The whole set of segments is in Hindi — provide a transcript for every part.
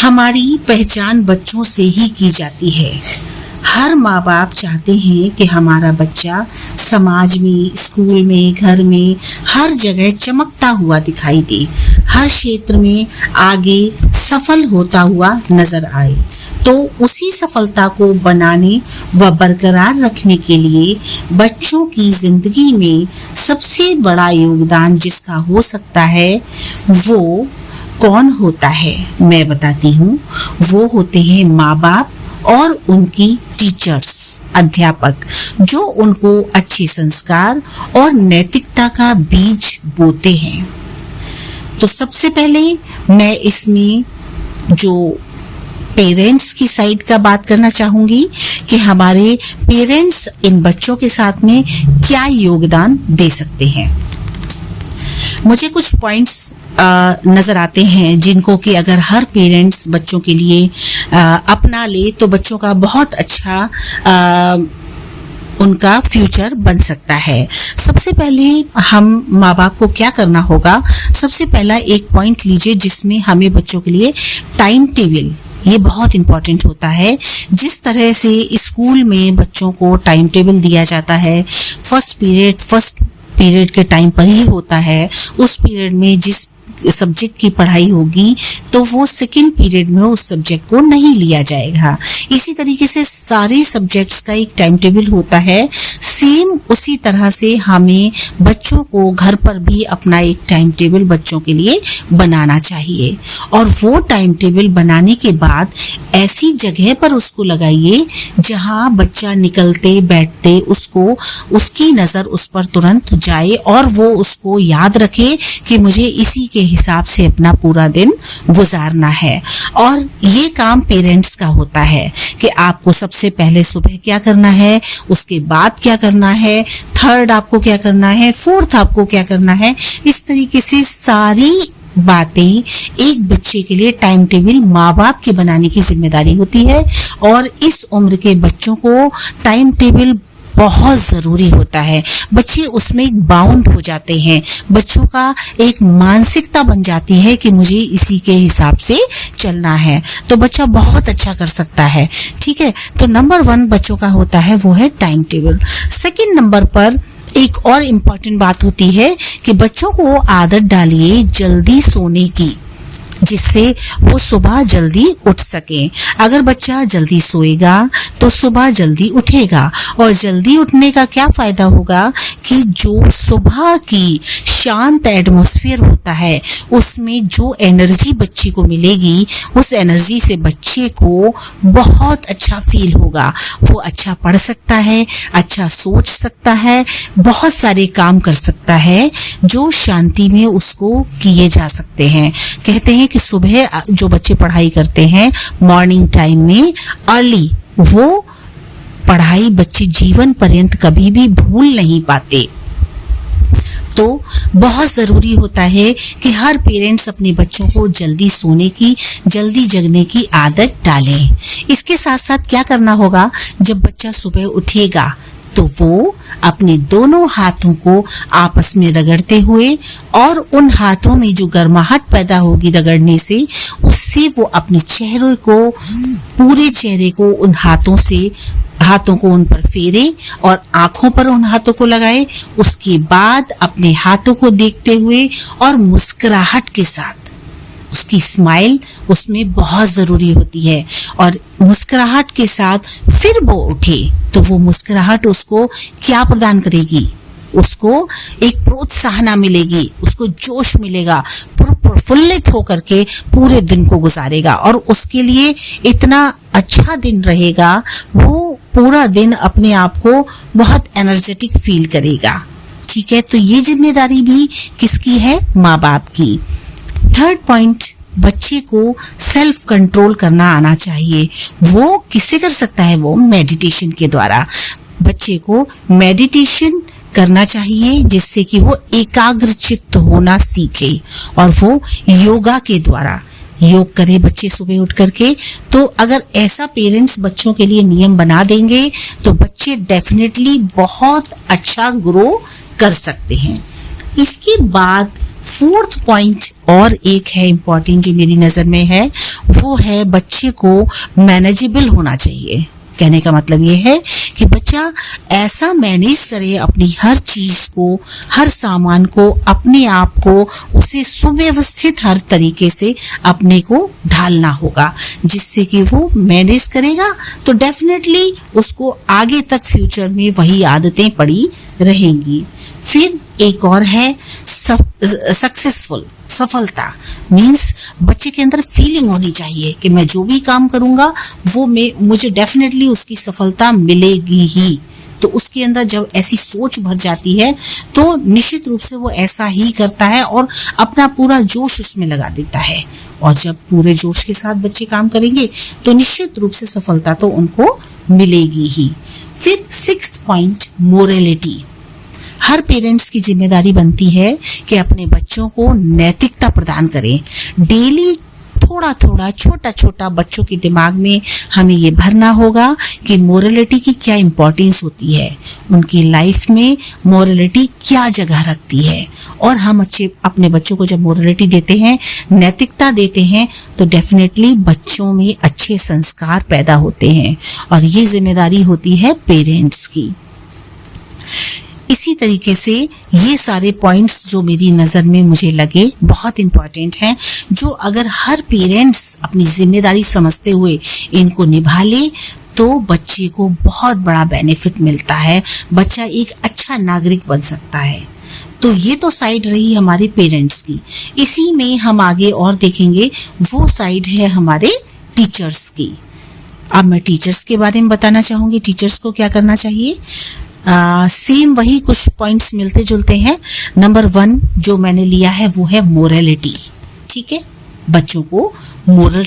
हमारी पहचान बच्चों से ही की जाती है। हर माँ बाप चाहते हैं कि हमारा बच्चा समाज में, स्कूल में, घर में, हर जगह चमकता हुआ दिखाई दे, हर क्षेत्र में आगे सफल होता हुआ नजर आए। तो उसी सफलता को बनाने व बरकरार रखने के लिए बच्चों की जिंदगी में सबसे बड़ा योगदान जिसका हो सकता है वो कौन होता है, मैं बताती हूँ। वो होते हैं माँ बाप और उनकी टीचर्स, अध्यापक, जो उनको अच्छे संस्कार और नैतिकता का बीज बोते हैं। तो सबसे पहले मैं इसमें जो पेरेंट्स की साइड का बात करना चाहूंगी कि हमारे पेरेंट्स इन बच्चों के साथ में क्या योगदान दे सकते हैं। मुझे कुछ पॉइंट्स नजर आते हैं जिनको कि अगर हर पेरेंट्स बच्चों के लिए अपना ले तो बच्चों का बहुत अच्छा उनका फ्यूचर बन सकता है। सबसे पहले हम माँ बाप को क्या करना होगा, सबसे पहला एक पॉइंट लीजिए जिसमें हमें बच्चों के लिए टाइम टेबल, ये बहुत इंपॉर्टेंट होता है। जिस तरह से स्कूल में बच्चों को टाइम टेबल दिया जाता है, फर्स्ट पीरियड के टाइम पर ही होता है, उस पीरियड में जिस सब्जेक्ट की पढ़ाई होगी तो वो सेकंड पीरियड में उस सब्जेक्ट को नहीं लिया जाएगा। इसी तरीके से सारे सब्जेक्ट्स का एक टाइम टेबल होता है। सेम उसी तरह से हमें बच्चों को घर पर भी अपना एक टाइम टेबल बच्चों के लिए बनाना चाहिए, और वो टाइम टेबल बनाने के बाद ऐसी जगह पर उसको लगाइए जहां बच्चा निकलते बैठते उसकी नजर उस पर तुरंत जाए और वो उसको याद रखे कि मुझे इसी के हिसाब से अपना पूरा दिन गुजारना है। और ये काम पेरेंट्स का होता है कि आपको सबसे पहले सुबह क्या करना है, उसके बाद क्या करना है, थर्ड आपको क्या करना है, फोर्थ आपको क्या करना है। इस तरीके से सारी बातें एक बच्चे के लिए टाइम टेबल माँ बाप की बनाने की जिम्मेदारी होती है। और इस उम्र के बच्चों को टाइम टेबल बहुत जरूरी होता है। बच्चे उसमें एक बाउंड हो जाते हैं, बच्चों का एक मानसिकता बन जाती है कि मुझे इसी के हिसाब से चलना है, तो बच्चा बहुत अच्छा कर सकता है। ठीक है, तो नंबर 1 बच्चों का होता है वो है टाइम टेबल। सेकंड नंबर पर एक और इम्पॉर्टेंट बात होती है कि बच्चों को आदत डालिए जल्दी सोने की, जिससे वो सुबह जल्दी उठ सके। अगर बच्चा जल्दी सोएगा तो सुबह जल्दी उठेगा, और जल्दी उठने का क्या फायदा होगा कि जो सुबह की शांत एटमॉस्फेयर होता है उसमें जो एनर्जी बच्चे को मिलेगी, उस एनर्जी से बच्चे को बहुत अच्छा फील होगा। वो अच्छा पढ़ सकता है, अच्छा सोच सकता है, बहुत सारे काम कर सकता है जो शांति में उसको किए जा सकते हैं। कहते हैं कि सुबह जो बच्चे पढ़ाई करते हैं मॉर्निंग टाइम में अर्ली, वो पढ़ाई बच्चे जीवन पर्यंत कभी भी भूल नहीं पाते। तो बहुत जरूरी होता है कि हर पेरेंट्स अपने बच्चों को जल्दी सोने की, जल्दी जगने की आदत डालें। इसके साथ साथ क्या करना होगा, जब बच्चा सुबह उठेगा तो वो अपने दोनों हाथों को आपस में रगड़ते हुए, और उन हाथों में जो गर्माहट पैदा होगी रगड़ने से, उससे वो अपने चेहरे को, पूरे चेहरे को उन हाथों को उन पर फेरे और आंखों पर उन हाथों को लगाए। उसके बाद अपने हाथों को देखते हुए और मुस्कुराहट के साथ, उसकी स्माइल उसमें बहुत जरूरी होती है, और मुस्कुराहट के साथ फिर वो उठे तो वो मुस्कुराहट उसको क्या प्रदान करेगी, उसको एक प्रोत्साहन मिलेगी, उसको जोश मिलेगा, प्रफुल्लित होकर के पूरे दिन को गुजारेगा और उसके लिए इतना अच्छा दिन रहेगा, वो पूरा दिन अपने आप को बहुत एनर्जेटिक फील करेगा। ठीक है, तो ये जिम्मेदारी भी किसकी है, माँ बाप की। थर्ड पॉइंट, बच्चे को सेल्फ कंट्रोल करना आना चाहिए। वो किससे कर सकता है, वो मेडिटेशन के द्वारा। बच्चे को मेडिटेशन करना चाहिए जिससे कि वो एकाग्र चित्त होना सीखे, और वो योगा के द्वारा योग करे बच्चे सुबह उठ करके। तो अगर ऐसा पेरेंट्स बच्चों के लिए नियम बना देंगे तो बच्चे डेफिनेटली बहुत अच्छा ग्रो कर सकते हैं। इसके बाद फोर्थ पॉइंट और एक है इम्पॉर्टेंट जो मेरी नजर में है, वो है बच्चे को मैनेजेबल होना चाहिए। कहने का मतलब ये है कि बच्चा ऐसा मैनेज करे अपनी हर चीज को, हर सामान को, अपने आप को, उसे सुव्यवस्थित हर तरीके से अपने को ढालना होगा, जिससे कि वो मैनेज करेगा तो डेफिनेटली उसको आगे तक फ्यूचर में वही आदतें पड़ी रहेंगी। फिर एक और है सक्सेसफुल, सफलता मीन्स बच्चे के अंदर फीलिंग होनी चाहिए कि मैं जो भी काम करूंगा वो मुझे डेफिनेटली उसकी सफलता मिलेगी ही। तो उसके अंदर जब ऐसी सोच भर जाती है तो निश्चित रूप से वो ऐसा ही करता है और अपना पूरा जोश उसमें लगा देता है। और जब पूरे जोश के साथ बच्चे काम करेंगे तो निश्चित रूप से सफलता तो उनको मिलेगी ही। फिर 6th पॉइंट, मोरलिटी। हर पेरेंट्स की जिम्मेदारी बनती है कि अपने बच्चों को नैतिकता प्रदान करें। डेली थोड़ा थोड़ा, छोटा छोटा बच्चों के दिमाग में हमें ये भरना होगा कि मोरलिटी की क्या इम्पोर्टेंस होती है, उनकी लाइफ में मोरलिटी क्या जगह रखती है। और हम अपने बच्चों को जब मोरलिटी देते हैं, नैतिकता देते हैं, तो डेफिनेटली बच्चों में अच्छे संस्कार पैदा होते हैं और ये जिम्मेदारी होती है पेरेंट्स की। इसी तरीके से ये सारे पॉइंट्स जो मेरी नज़र में मुझे लगे बहुत इम्पॉर्टेंट हैं, जो अगर हर पेरेंट्स अपनी जिम्मेदारी समझते हुए इनको निभा ले तो बच्चे को बहुत बड़ा बेनिफिट मिलता है, बच्चा एक अच्छा नागरिक बन सकता है। तो ये तो साइड रही हमारे पेरेंट्स की। इसी में हम आगे और देखेंगे, वो साइड है हमारे टीचर्स की। अब मैं टीचर्स के बारे में बताना चाहूँगी, टीचर्स को क्या करना चाहिए। सेम वही कुछ पॉइंट्स मिलते जुलते हैं। नंबर 1 जो मैंने लिया है वो है मोरलिटी। ठीक है, बच्चों को मोरल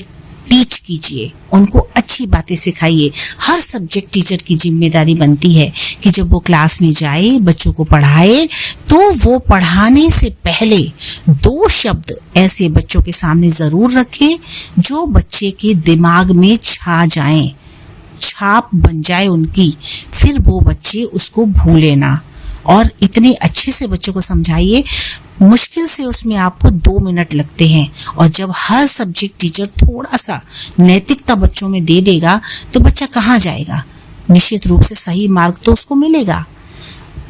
टीच कीजिए, उनको अच्छी बातें सिखाइए। हर सब्जेक्ट टीचर की जिम्मेदारी बनती है कि जब वो क्लास में जाए, बच्चों को पढ़ाए, तो वो पढ़ाने से पहले 2 शब्द ऐसे बच्चों के सामने जरूर रखे जो बच्चे के दिमाग में छा जाएं, छाप बन जाए उनकी, फिर वो बच्चे उसको भूले ना। और इतने अच्छे से बच्चों को समझाइए, मुश्किल से उसमें आपको 2 मिनट लगते हैं। और जब हर सब्जेक्ट टीचर थोड़ा सा नैतिकता बच्चों में दे देगा तो बच्चा कहाँ जाएगा, निश्चित रूप से सही मार्ग तो उसको मिलेगा।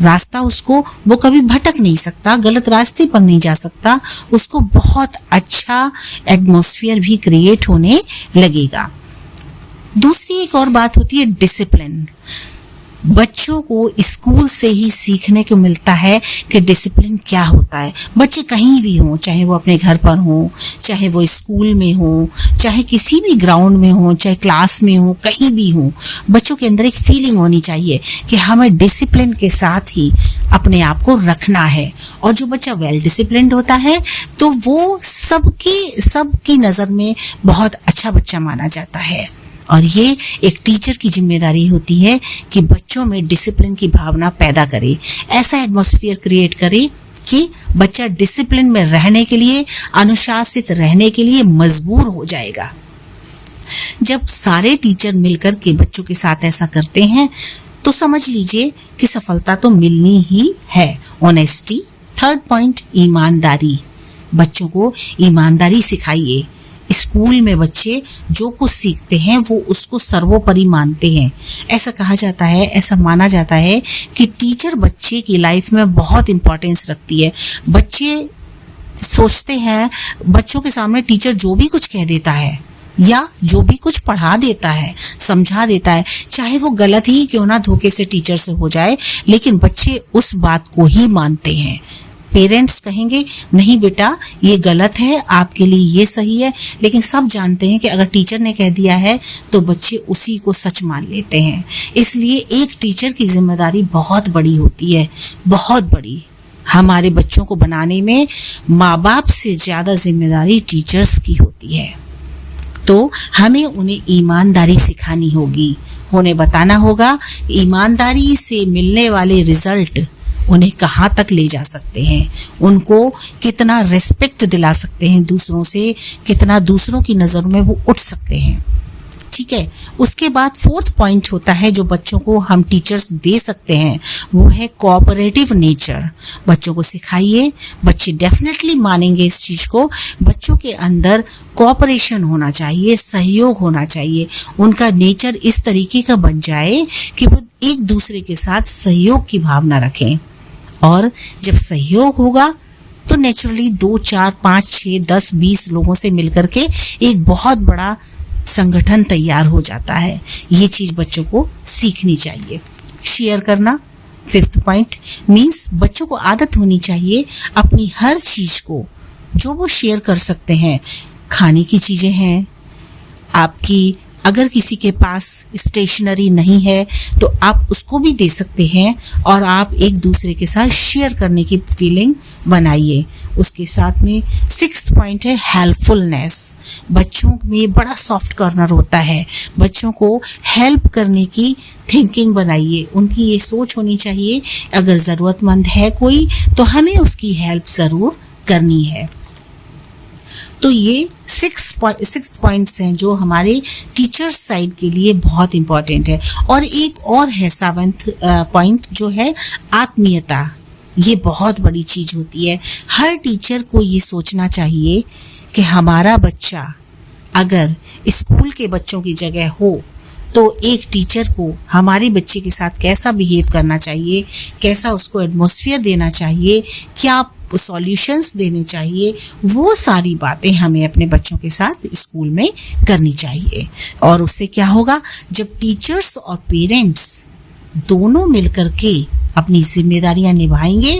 रास्ता उसको, वो कभी भटक नहीं सकता, गलत रास्ते पर नहीं जा सकता, उसको बहुत अच्छा एटमॉस्फेयर भी क्रिएट होने लगेगा। दूसरी एक और बात होती है डिसिप्लिन। बच्चों को स्कूल से ही सीखने को मिलता है कि डिसिप्लिन क्या होता है। बच्चे कहीं भी हों, चाहे वो अपने घर पर हों, चाहे वो स्कूल में हों, चाहे किसी भी ग्राउंड में हों, चाहे क्लास में हों, कहीं भी हों, बच्चों के अंदर एक फीलिंग होनी चाहिए कि हमें डिसिप्लिन के साथ ही अपने आप को रखना है। और जो बच्चा वेल डिसिप्लिन्ड होता है तो वो सबकी नज़र में बहुत अच्छा बच्चा माना जाता है। और ये एक टीचर की जिम्मेदारी होती है कि बच्चों में डिसिप्लिन की भावना पैदा करे, ऐसा एटमॉस्फेयर क्रिएट करे कि बच्चा डिसिप्लिन में रहने के लिए, अनुशासित रहने के लिए मजबूर हो जाएगा। जब सारे टीचर मिलकर के बच्चों के साथ ऐसा करते हैं तो समझ लीजिए कि सफलता तो मिलनी ही है। ऑनेस्टी। 3rd पॉइंट, ईमानदारी। बच्चों को ईमानदारी सिखाइए। स्कूल में बच्चे जो कुछ सीखते हैं वो उसको सर्वोपरि मानते हैं। ऐसा कहा जाता है, ऐसा माना जाता है कि टीचर बच्चे की लाइफ में बहुत इंपॉर्टेंस रखती है। बच्चे सोचते हैं, बच्चों के सामने टीचर जो भी कुछ कह देता है या जो भी कुछ पढ़ा देता है, समझा देता है, चाहे वो गलत ही क्यों ना धोखे से टीचर से हो जाए, लेकिन बच्चे उस बात को ही मानते हैं। पेरेंट्स कहेंगे नहीं बेटा ये गलत है, आपके लिए ये सही है, लेकिन सब जानते हैं कि अगर टीचर ने कह दिया है तो बच्चे उसी को सच मान लेते हैं। इसलिए एक टीचर की जिम्मेदारी बहुत बड़ी होती है, बहुत बड़ी। हमारे बच्चों को बनाने में माँ बाप से ज़्यादा जिम्मेदारी टीचर्स की होती है। तो हमें उन्हें ईमानदारी सिखानी होगी, उन्हें बताना होगा ईमानदारी से मिलने वाले रिजल्ट उन्हें कहाँ तक ले जा सकते हैं, उनको कितना रिस्पेक्ट दिला सकते हैं दूसरों से, कितना दूसरों की नज़रों में वो उठ सकते हैं। ठीक है। उसके बाद फोर्थ पॉइंट होता है जो बच्चों को हम टीचर्स दे सकते हैं, वो है कोऑपरेटिव नेचर। बच्चों को सिखाइए, बच्चे डेफिनेटली मानेंगे इस चीज को। बच्चों के अंदर कोऑपरेशन होना चाहिए, सहयोग होना चाहिए। उनका नेचर इस तरीके का बन जाए कि वो एक दूसरे के साथ सहयोग की भावना रखें। और जब सहयोग होगा तो नेचुरली 2, 4, 5, 6, 10, 20 लोगों से मिलकर के एक बहुत बड़ा संगठन तैयार हो जाता है। ये चीज बच्चों को सीखनी चाहिए। शेयर करना, फिफ्थ पॉइंट मीन्स बच्चों को आदत होनी चाहिए अपनी हर चीज को जो वो शेयर कर सकते हैं। खाने की चीजें हैं आपकी, अगर किसी के पास स्टेशनरी नहीं है तो आप उसको भी दे सकते हैं और आप एक दूसरे के साथ शेयर करने की फीलिंग बनाइए। उसके साथ में सिक्स्थ पॉइंट है हेल्पफुलनेस। बच्चों में बड़ा सॉफ्ट कॉर्नर होता है, बच्चों को हेल्प करने की थिंकिंग बनाइए। उनकी ये सोच होनी चाहिए अगर ज़रूरतमंद है कोई तो हमें उसकी हेल्प ज़रूर करनी है। तो ये सिक्स पॉइंट्स हैं जो हमारे टीचर्स साइड के लिए बहुत इंपॉर्टेंट है। और एक और है सेवंथ पॉइंट जो है आत्मीयता। ये बहुत बड़ी चीज होती है। हर टीचर को ये सोचना चाहिए कि हमारा बच्चा अगर स्कूल के बच्चों की जगह हो तो एक टीचर को हमारे बच्चे के साथ कैसा बिहेव करना चाहिए, कैसा उसको एटमॉस्फेयर देना चाहिए, क्या सॉल्यूशंस देने चाहिए, वो सारी बातें हमें अपने बच्चों के साथ स्कूल में करनी चाहिए। और उससे क्या होगा, जब टीचर्स और पेरेंट्स दोनों मिलकर के अपनी जिम्मेदारियां निभाएंगे,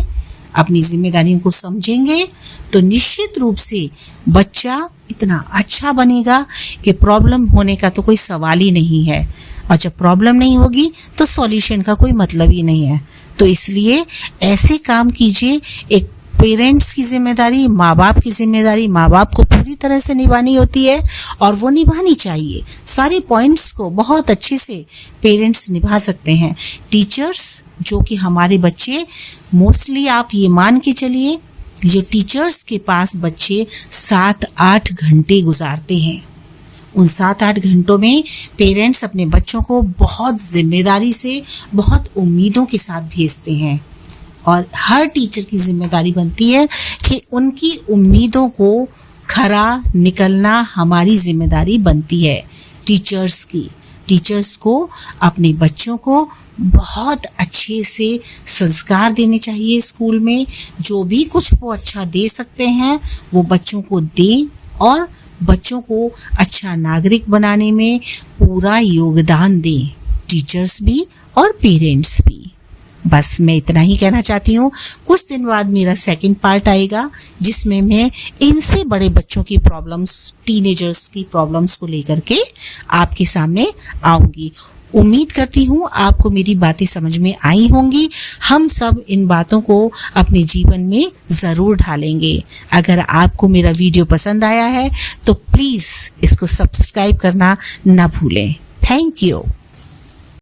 अपनी जिम्मेदारियों को समझेंगे, तो निश्चित रूप से बच्चा इतना अच्छा बनेगा कि प्रॉब्लम होने का तो कोई सवाल ही नहीं है। और जब प्रॉब्लम नहीं होगी तो सॉल्यूशन का कोई मतलब ही नहीं है। तो इसलिए ऐसे काम कीजिए। एक पेरेंट्स की जिम्मेदारी, माँ बाप की जिम्मेदारी माँ बाप को पूरी तरह से निभानी होती है और वो निभानी चाहिए। सारे पॉइंट्स को बहुत अच्छे से पेरेंट्स निभा सकते हैं। टीचर्स जो कि हमारे बच्चे मोस्टली आप ये मान के चलिए जो टीचर्स के पास बच्चे 7-8 घंटे गुजारते हैं, उन 7-8 घंटों में पेरेंट्स अपने बच्चों को बहुत जिम्मेदारी से, बहुत उम्मीदों के साथ भेजते हैं। और हर टीचर की जिम्मेदारी बनती है कि उनकी उम्मीदों को खरा निकलना हमारी जिम्मेदारी बनती है टीचर्स की। टीचर्स को अपने बच्चों को बहुत अच्छे से संस्कार देने चाहिए। स्कूल में जो भी कुछ वो अच्छा दे सकते हैं वो बच्चों को दें और बच्चों को अच्छा नागरिक बनाने में पूरा योगदान दें, टीचर्स भी और पेरेंट्स भी। बस मैं इतना ही कहना चाहती हूँ। कुछ दिन बाद मेरा सेकंड पार्ट आएगा जिसमें मैं इनसे बड़े बच्चों की प्रॉब्लम्स, टीनेजर्स की प्रॉब्लम्स को लेकर के आपके सामने आऊंगी। उम्मीद करती हूँ आपको मेरी बातें समझ में आई होंगी। हम सब इन बातों को अपने जीवन में ज़रूर ढालेंगे। अगर आपको मेरा वीडियो पसंद आया है तो प्लीज़ इसको सब्सक्राइब करना ना भूलें। Thank you.